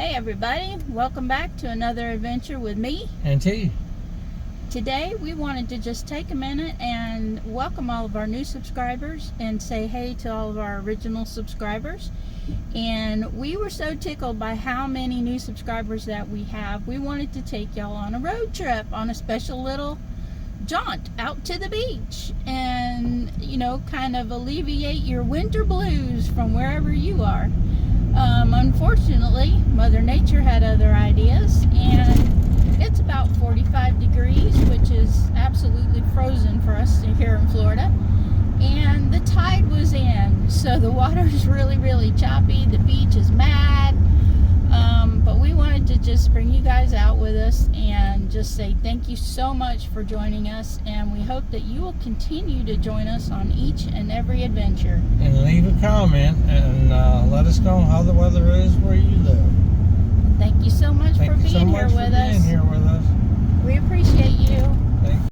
Hey everybody, welcome back to another adventure with me. And T. Today we wanted to just take a minute and welcome all of our new subscribers and say hey to all of our original subscribers. And we were so tickled by how many new subscribers that we have. We wanted to take y'all on a road trip, on a special little jaunt out to the beach and, kind of alleviate your winter blues from wherever you are. Unfortunately, Mother Nature had other ideas, and it's about 45 degrees, which is absolutely frozen for us here in Florida. And the tide was in, so the water is really, really choppy. The beach is mad. But we wanted to just bring you guys out with us and just say thank you so much for joining us, and we hope that you will continue to join us on each and every adventure. And leave a comment and let us know how the weather is where you live. Thank you so much for being here with us.